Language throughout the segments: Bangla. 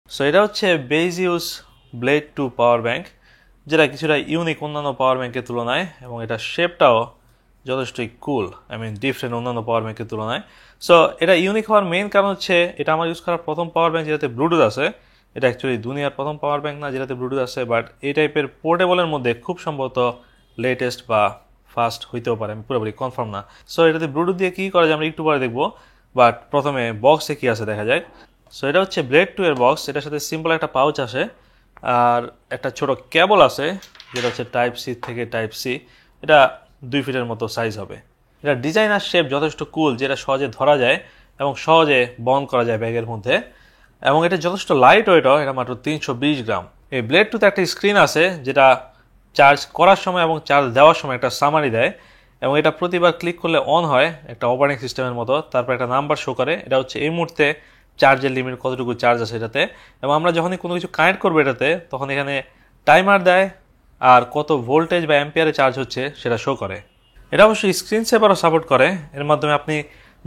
সো এটা হচ্ছে বেইজিউস ব্লেড 2 পাওয়ার ব্যাংক, যেটা কিছুটা ইউনিক অন্যান্য পাওয়ার ব্যাংকের তুলনায়, এবং এটা শেপটাও যথেষ্টই কুল, ডিফারেন্ট অন্যান্য পাওয়ার ব্যাংকের তুলনায়। সো এটা ইউনিক হওয়ার মেইন কারণ হচ্ছে এটা আমার ইউজ করার প্রথম পাওয়ার ব্যাংক যেটাতে ব্লুটুথ আছে। এটা অ্যাকচুয়ালি দুনিয়ার প্রথম পাওয়ার ব্যাংক না যেটাতে ব্লুটুথ আছে, বাট এই টাইপের পোর্টেবলের মধ্যে খুব সম্ভবত লেটেস্ট বা ফাস্ট হইতেও পারে, আমি পুরোপুরি কনফার্ম না। সো এটাতে ব্লুটুথ দিয়ে কী করা যায় আমরা একটু পরে দেখবো, বাট প্রথমে বক্সে কী আছে দেখা যায়। সো এটা হচ্ছে ব্লেড 2 এর বক্স। এটার সাথে সিম্পল একটা পাউচ আসে আর একটা ছোট কেবল আছে যেটা হচ্ছে টাইপ সি থেকে টাইপ সি। এটা 2 ফিটের মতো সাইজ হবে। এটা ডিজাইন আর শেপ যথেষ্ট কুল, যেটা সহজে ধরা যায় এবং সহজে বহন করা যায় ব্যাগের মধ্যে, এবং এটা যথেষ্ট লাইট ওয়েটও। এটা মাত্র 320 গ্রাম। এই ব্লেড 2তে একটা স্ক্রিন আছে যেটা চার্জ করার সময় এবং চার্জ দেওয়ার সময় একটা সামারি দেয়, এবং এটা প্রতিবার ক্লিক করলে অন হয় একটা অপারেটিং সিস্টেমের মতো। তারপর একটা নাম্বার শো করে, এটা হচ্ছে এই মুহূর্তে চার্জের লিমিট, কতটুকু চার্জ আছে এটাতে। এবং আমরা যখনই কোনো কিছু কানেক্ট করবো এটাতে, তখন এখানে টাইমার দেয় আর কত ভোল্টেজ বা অ্যাম্পিয়ারে চার্জ হচ্ছে সেটা শো করে। এটা অবশ্যই স্ক্রিন সেভারও সাপোর্ট করে। এর মাধ্যমে আপনি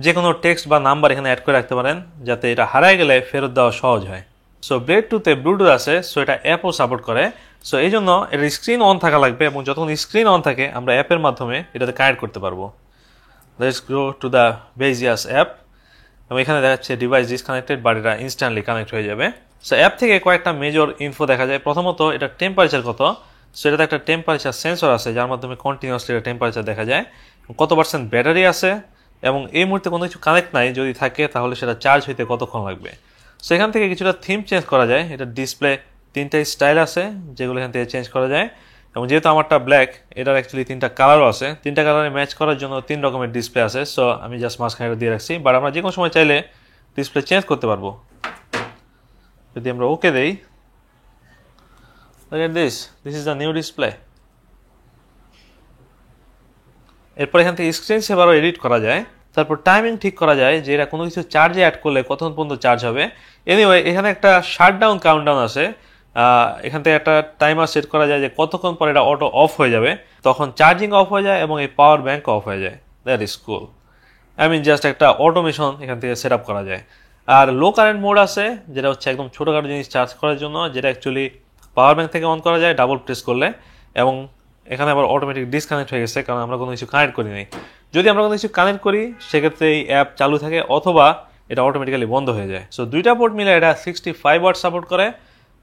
যে কোনো টেক্সট বা নাম্বার এখানে অ্যাড করে রাখতে পারেন, যাতে এটা হারায় গেলে ফেরত দেওয়া সহজ হয়। সো ব্লেড 2তে ব্লুটুথ আছে, সো এটা অ্যাপও সাপোর্ট করে। সো এই জন্য এর স্ক্রিন অন থাকা লাগবে, এবং যতক্ষণ স্ক্রিন অন থাকে আমরা অ্যাপের মাধ্যমে এটাতে কানেক্ট করতে পারবো। লেটস গো টু দ্য বেজিয়াস অ্যাপ, এবং এখানে দেখা যাচ্ছে ডিভাইস ডিসকানেক্টেড, বাট এটা ইনস্ট্যান্টলি কানেক্ট হয়ে যাবে। সো অ্যাপ থেকে কয়েকটা মেজর ইনফো দেখা যায়। প্রথমত এটা টেম্পারেচার কত। সো এটাতে একটা টেম্পারেচার সেন্সর আছে যার মাধ্যমে কন্টিনিউয়াসলি এটা টেম্পারেচার দেখা যায়, কত পার্সেন্ট ব্যাটারি আছে, এবং এই মুহূর্তে কোনো কিছু কানেক্ট নাই, যদি থাকে তাহলে সেটা চার্জ হইতে কতক্ষণ লাগবে। সো এখান থেকে কিছুটা থিম চেঞ্জ করা যায়। এটা ডিসপ্লে 3টা স্টাইল আছে যেগুলো এখান থেকে চেঞ্জ করা যায়, এবং যেহেতু আমারটা ব্ল্যাক, এটার অ্যাকচুয়ালি 3টা কালারও আছে। 3টা কালারে ম্যাচ করার জন্য 3 রকমের ডিসপ্লে আছে। সো আমি জাস্ট মাঝখানে দিয়ে রাখছি, বাট আমরা যে কোনো সময় চাইলে ডিসপ্লে চেঞ্জ করতে পারবো। যদি আমরা ওকে দেই, look at this is the new display। এরপর এখান থেকে স্ক্রিন সেভারও এডিট করা যায়। তারপর টাইমিং ঠিক করা যায় যে এটা কোনো কিছু চার্জে অ্যাড করলে কতক্ষণ পর্যন্ত চার্জ হবে। এনিওয়ে এখানে একটা শাটডাউন কাউন্টডাউন আছে। এখান থেকে একটা টাইমার সেট করা যায় যে কতক্ষণ পর এটা অটো অফ হয়ে যাবে, তখন চার্জিং অফ হয়ে যায় এবং এই পাওয়ার ব্যাংক অফ হয়ে যায়। That is cool. জাস্ট একটা অটোমেশন এখান থেকে সেট আপ করা যায়। আর লো কারেন্ট মোড আছে, যেটা হচ্ছে একদম ছোটোখাটো জিনিস চার্জ করার জন্য, যেটা অ্যাকচুয়ালি পাওয়ার ব্যাংক থেকে অন করা যায় ডাবল প্রেস করলে, এবং এখানে আবার অটোমেটিক ডিসকানেক্ট হয়ে গেছে কারণ আমরা কোনো কিছু কানেক্ট করি নাই। যদি আমরা কোনো কিছু কানেক্ট করি সেক্ষেত্রে এই অ্যাপ চালু থাকে, অথবা এটা অটোমেটিক্যালি বন্ধ হয়ে যায়। সো 2টা পোর্ট মিলে এটা 65 ওয়াট সাপোর্ট করে,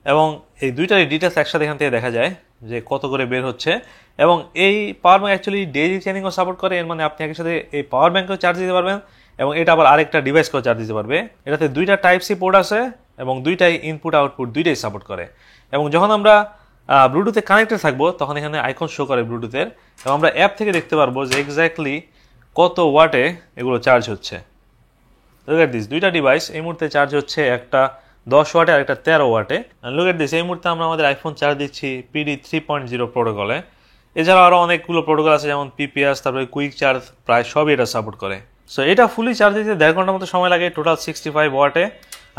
এবং এই দুইটারই ডিটেলস একসাথে এখান থেকে দেখা যায় যে কত করে বের হচ্ছে। এবং এই পাওয়ার ব্যাংক অ্যাকচুয়ালি ডেইলি চেঞ্জিংও সাপোর্ট করে। এর মানে আপনি একই সাথে এই পাওয়ার ব্যাংকেও চার্জ দিতে পারবেন, এবং এটা আবার আরেকটা ডিভাইসকেও চার্জ দিতে পারবে। এটাতে 2টা টাইপ সি পোর্ট আছে, এবং 2টাই ইনপুট আউটপুট 2টাই সাপোর্ট করে। এবং যখন আমরা ব্লুটুথে কানেক্টেড থাকবো তখন এখানে আইকন শো করে ব্লুটুথের, এবং আমরা অ্যাপ থেকে দেখতে পারবো যে এক্স্যাক্টলি কত ওয়াটে এগুলো চার্জ হচ্ছে। লুক এট দিস, 2টা ডিভাইস এই মুহূর্তে চার্জ হচ্ছে, একটা 10 ওয়াটে আর একটা 13 ওয়াটে। লুক এট দিস, এই মুহূর্তে আমরা আমাদের আইফোন চার্জ দিচ্ছি PD 3.0 প্রোটোকলে। এছাড়াও আরও অনেকগুলো প্রোটোকল আছে, যেমন PPS, তারপরে কুইক চার্জ, প্রায় সবই এটা সাপোর্ট করে। সো এটা ফুলি চার্জ দিতে 1.5 ঘন্টার মতো সময় লাগে, টোটাল 65 ওয়াটে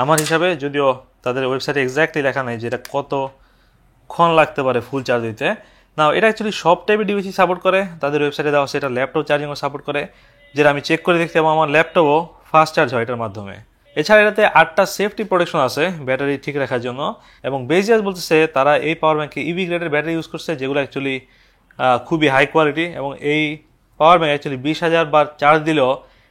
আমার হিসাবে, যদিও তাদের ওয়েবসাইটে এক্স্যাক্টলি লেখা নেই যে এটা কতক্ষণ লাগতে পারে ফুল চার্জ দিতে। না, এটা অ্যাকচুয়ালি সব টাইপের ডিভাইসই সাপোর্ট করে, তাদের ওয়েবসাইটে দেওয়া আছে। এটা ল্যাপটপ চার্জিংও সাপোর্ট করে, যেটা আমি চেক করে দেখতে, এবং আমার ল্যাপটপও ফাস্ট চার্জ হয় এটার মাধ্যমে। এছাড়া এটাতে 8টা সেফটি প্রোটেকশন আছে ব্যাটারি ঠিক রাখার জন্য, এবং বেজিয়াস বলতেছে তারা এই পাওয়ার ব্যাংকে ইভি গ্রেডের ব্যাটারি ইউজ করছে, যেগুলো অ্যাকচুয়ালি খুবই হাই কোয়ালিটি, এবং এই পাওয়ার ব্যাংক অ্যাকচুয়ালি 20,000 বার চার্জ দিলেও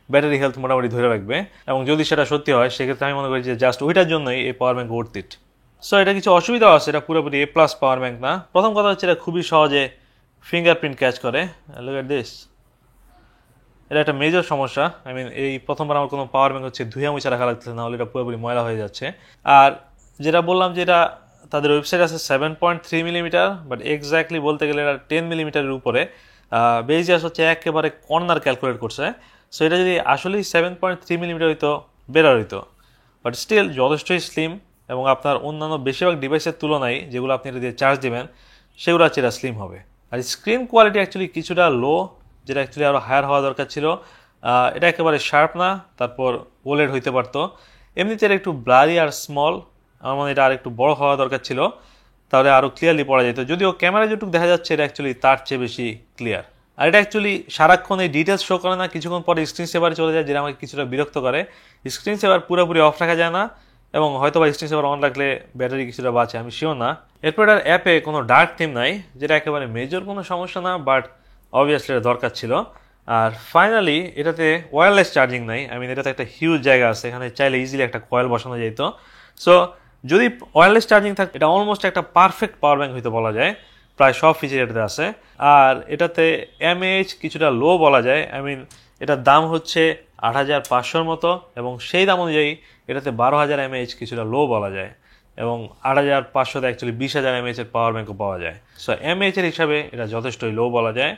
ব্যাটারি হেলথ মোটামুটি ধরে রাখবে। এবং যদি সেটা সত্যি হয় সেক্ষেত্রে আমি মনে করি যে জাস্ট ওইটার জন্যই এই power bank worth it. So এটা কিছু অসুবিধাও আছে, এটা পুরোপুরি A+ পাওয়ার ব্যাংক না। প্রথম কথা হচ্ছে এটা খুবই সহজে ফিঙ্গারপ্রিন্ট ক্যাচ করে। লুক এট দিস, এটা একটা মেজর সমস্যা। এই প্রথমবার আমার কোনো পাওয়ার ব্যাংক হচ্ছে ধুয়ে মুছে রাখা লাগতেছে, না হলে এটা পুরোপুরি ময়লা হয়ে যাচ্ছে। আর যেটা বললাম যে এটা তাদের ওয়েবসাইট আছে 7.3 মিলিমিটার, বাট এক্স্যাক্টলি বলতে গেলে এটা 10 মিলিমিটারের উপরে। বেজিয়াস হচ্ছে একেবারে কর্নার ক্যালকুলেট করছে। সো এটা যদি আসলেই 7.3 মিলিমিটার হইতো বেটার হইতো, বাট স্টিল যথেষ্টই স্লিম, এবং আপনার অন্যান্য বেশিরভাগ ডিভাইসের তুলনায় যেগুলো আপনি এটা দিয়ে চার্জ দেবেন সেগুলো হচ্ছে এটা স্লিম হবে। আর স্ক্রিন কোয়ালিটি অ্যাকচুয়ালি কিছুটা লো, যেটা অ্যাকচুয়ালি আরও হায়ার হওয়া দরকার ছিল। এটা একেবারে শার্প না, তারপর ওলেড হইতে পারতো। এমনিতে এটা একটু ব্লারি আর স্মল, আমার মনে এটা আর একটু বড় হওয়া দরকার ছিল, তাহলে আরও ক্লিয়ারলি পড়া যেত। যদিও ক্যামেরা যেটুকু দেখা যাচ্ছে এটা অ্যাকচুয়ালি তার চেয়ে বেশি ক্লিয়ার। আর এটা অ্যাকচুয়ালি সারাক্ষণ এই ডিটেলস শো করে না, কিছুক্ষণ পরে স্ক্রিন সেভারে চলে যায়, যেটা আমাকে কিছুটা বিরক্ত করে। স্ক্রিন সেভার পুরোপুরি অফ রাখা যায় না, এবং হয়তো বা এক্সটেনশন অন রাখলে ব্যাটারি কিছুটা বাঁচে, আমি শিওর না। এরপর এটার অ্যাপে কোনো ডার্ক থিম নাই, যেটা একেবারে মেজর কোনো সমস্যা না, বাট অবভিয়াসলি এটা দরকার ছিল। আর ফাইনালি এটাতে ওয়্যারলেস চার্জিং নাই, এটাতে একটা হিউজ জায়গা আছে, এখানে চাইলে ইজিলি একটা কয়েল বসানো যেত। সো যদি ওয়্যারলেস চার্জিং থাকতো এটা অলমোস্ট একটা পারফেক্ট পাওয়ার ব্যাংক হইতে বলা যায়, প্রায় সব ফিচার এটাতে আছে। আর এটাতে এমএএইচ কিছুটা লো বলা যায়, এটার দাম হচ্ছে ৮৫০০ মতো, এবং সেই দাম অনুযায়ী এটাতে ১২,০০০ এমএএইচ কিছুটা লো বলা যায়, এবং ৮৫০০তে অ্যাকচুয়ালি ২০,০০০ এমএএইচ এর পাওয়ার ব্যাংকও পাওয়া যায়। সো এমএএইচ এর হিসাবে এটা যথেষ্টই লো বলা যায়।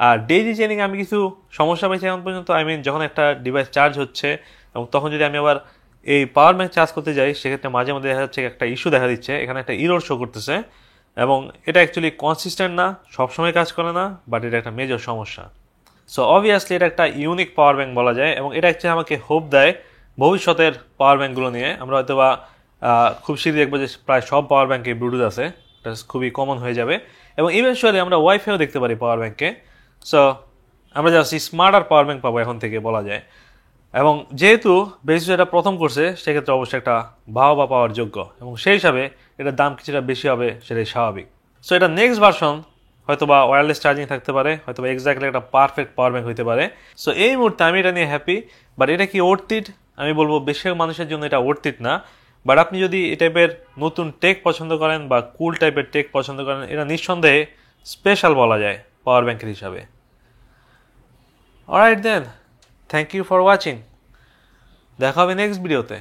আর ডেইলি চেইনিং আমি কিছু সমস্যা পেয়েছি এখন পর্যন্ত। যখন একটা ডিভাইস চার্জ হচ্ছে এবং তখন যদি আমি আবার এই পাওয়ার ব্যাংক চার্জ করতে যাই, সেক্ষেত্রে মাঝে মধ্যে দেখা যাচ্ছে একটা ইস্যু দেখা দিচ্ছে, এখানে একটা ইরর শো করতেছে, এবং এটা অ্যাকচুয়ালি কনসিস্টেন্ট না, সবসময় কাজ করে না, বাট এটা একটা মেজর সমস্যা। সো অবভিয়াসলি এটা একটা ইউনিক পাওয়ার ব্যাংক বলা যায়, এবং এটা অ্যাকচুয়ালি আমাকে হোপ দেয় ভবিষ্যতের পাওয়ার ব্যাংকগুলো নিয়ে। আমরা হয়তো বা খুব শীঘ্রই দেখবো যে প্রায় সব পাওয়ার ব্যাংকে ব্লুটুথ আছে, এটা খুবই কমন হয়ে যাবে, এবং ইভেনচুয়ালি আমরা ওয়াইফাইও দেখতে পারি পাওয়ার ব্যাংকে। সো আমরা জাস্ট স্মার্টার পাওয়ার ব্যাংক পাবো এখন থেকে বলা যায়। এবং যেহেতু বেসিস এটা প্রথম করছে, সেক্ষেত্রে অবশ্যই একটা বাহবা পাওয়ার যোগ্য, এবং সেই হিসাবে এটার দাম কিছুটা বেশি হবে, সেটাই স্বাভাবিক। সো এটা নেক্সট ভার্সন হয়তো বা ওয়্যারলেস চার্জিং থাকতে পারে, হয়তো বা এক্স্যাক্টলি একটা পারফেক্ট পাওয়ার ব্যাংক হইতে পারে। সো এই মুহূর্তে আমি এটা নিয়ে হ্যাপি, বাট এটা কি ওর্থ? আমি বলবো বেশিরভাগ মানুষের জন্য এটা ওর্থ না, বাট আপনি যদি এই টাইপের নতুন টেক পছন্দ করেন বা কুল টাইপের টেক পছন্দ করেন, এটা নিঃসন্দেহে স্পেশাল বলা যায় পাওয়ার ব্যাংকের হিসাবে। Alright then, thank you for watching, দেখা হবে নেক্সট ভিডিওতে।